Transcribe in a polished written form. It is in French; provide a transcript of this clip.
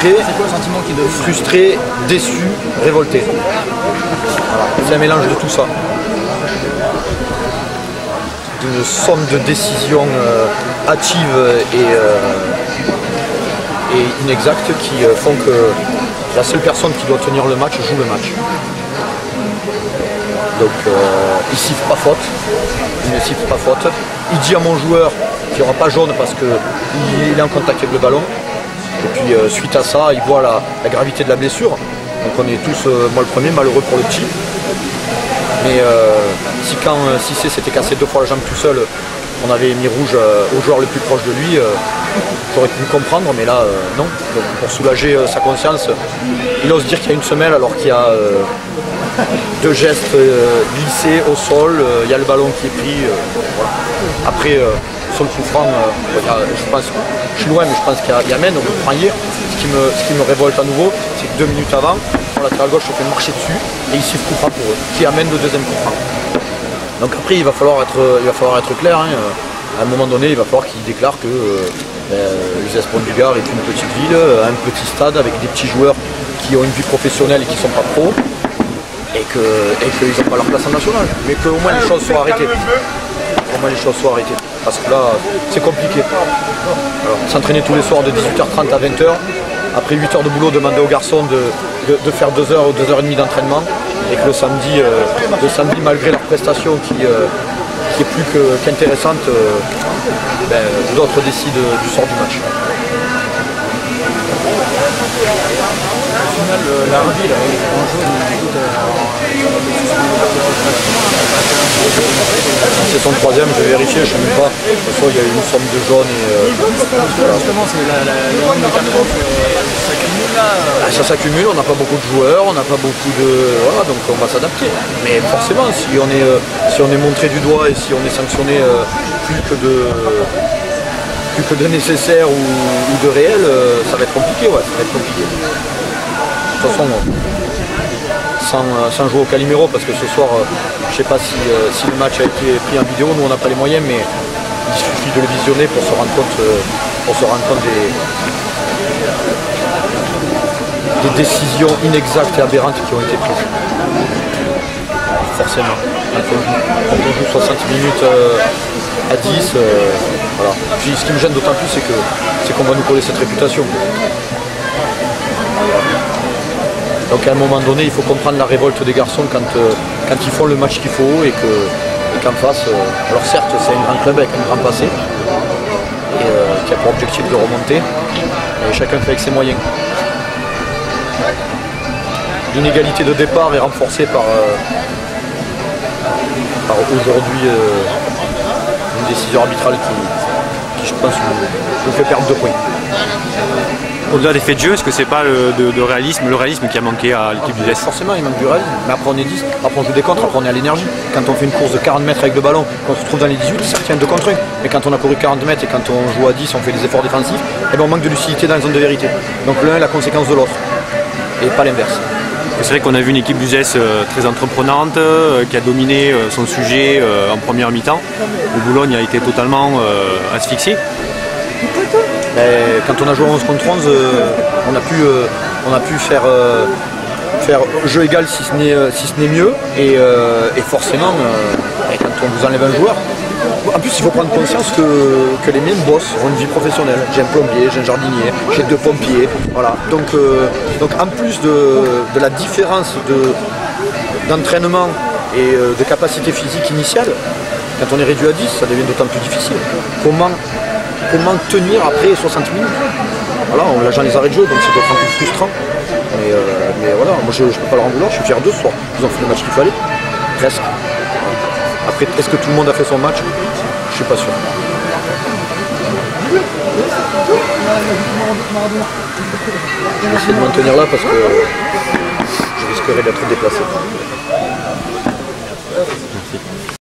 frustré, frustré, déçu, révolté. Voilà. C'est un mélange de tout ça. D'une somme de décisions hâtives et inexactes qui font que la seule personne qui doit tenir le match joue le match. Donc il siffle pas faute, il ne siffle pas faute. Il dit à mon joueur qu'il n'y aura pas jaune parce qu'il est en contact avec le ballon. Et puis suite à ça, il voit la gravité de la blessure. Donc on est tous, moi le premier, malheureux pour le petit. Mais si quand Cissé s'était cassé 2 fois la jambe tout seul, on avait mis rouge au joueur le plus proche de lui, j'aurais pu comprendre, mais là non. Donc pour soulager sa conscience, il ose dire qu'il y a une semelle alors qu'il y a 2 gestes glissés au sol, il y a le ballon qui est pris. Voilà. Après, sur le coup franc, je pense, je suis loin, mais je pense qu'il y a main, donc le coup franc hier. Ce qui me révolte à nouveau, c'est que 2 minutes avant, le latéral gauche se fait marcher dessus et il siffle coup franc pour eux, qui amène le deuxième coup franc. Donc après, il va falloir être clair. Hein. À un moment donné, il va falloir qu'il déclare que l'USS Pont-du-Gard est une petite ville, un petit stade avec des petits joueurs qui ont une vie professionnelle et qui ne sont pas pros. Et qu'ils n'ont pas leur place en national, mais qu'au moins les choses soient arrêtées. Au moins les choses soient arrêtées. Parce que là, c'est compliqué. S'entraîner tous les soirs de 18h30 à 20h, après 8 heures de boulot, demander aux garçons de faire 2 heures ou 2 heures et demie d'entraînement, et que le samedi, malgré leur prestation qui est plus qu'intéressante, d'autres décident du sort du match. Au final, l'arbitre en jaune, c'est son 3e, je vais vérifier, je ne sais même pas. De toute façon, il y a eu une somme de jaunes et. Justement, c'est la ligne de carton, ça s'accumule là. Ça s'accumule, on n'a pas beaucoup de joueurs, on n'a pas beaucoup de. Voilà, donc on va s'adapter. Mais forcément, si on est montré du doigt et si on est sanctionné plus que de nécessaire ou de réel, ça va être compliqué, ouais, ça va être compliqué. De toute façon, sans jouer au Calimero, parce que ce soir, je ne sais pas si le match a été pris en vidéo, nous on n'a pas les moyens, mais il suffit de le visionner pour se rendre compte des décisions inexactes et aberrantes qui ont été prises. Forcément. Quand on joue 60 minutes à 10, voilà. Puis ce qui me gêne d'autant plus, c'est qu'on va nous coller cette réputation. Donc à un moment donné, il faut comprendre la révolte des garçons quand ils font le match qu'il faut et qu'en face, alors certes c'est un grand club avec un grand passé et qui a pour objectif de remonter, mais chacun fait avec ses moyens. L'inégalité de départ est renforcée par aujourd'hui une décision arbitrale qui je pense nous fait perdre 2 points. Au-delà des faits de jeu, est-ce que c'est pas le réalisme qui a manqué à l'équipe du S? Forcément, il manque du réalisme, mais après on est 10, après on joue des contres, après on est à l'énergie. Quand on fait une course de 40 mètres avec le ballon, qu'on se trouve dans les 18, ça tient 2 contre 1. Mais quand on a couru 40 mètres et quand on joue à 10, on fait des efforts défensifs, et bien on manque de lucidité dans la zone de vérité. Donc l'un est la conséquence de l'autre, et pas l'inverse. C'est vrai qu'on a vu une équipe d'USS très entreprenante, qui a dominé son sujet en première mi-temps. Le Boulogne a été totalement asphyxié. Quand on a joué 11 contre 11, on a pu faire jeu égal si ce n'est mieux. Et forcément, quand on vous enlève un joueur, en plus il faut prendre conscience que les miens bossent, ont une vie professionnelle. J'ai un plombier, j'ai un jardinier, j'ai 2 pompiers. Voilà. Donc en plus de la différence d'entraînement et de capacité physique initiale, quand on est réduit à 10, ça devient d'autant plus difficile. Comment tenir après 60 minutes? Voilà, on l'a dans les arrêts de jeu, donc c'est d'autant plus frustrant. Mais voilà, moi je ne peux pas leur en vouloir, je suis fier d'eux ce soir. Ils ont fait le match qu'il fallait, presque. Après, est-ce que tout le monde a fait son match? Je suis pas sûr. Je vais essayer de m'en tenir là parce que je risquerais d'être déplacé.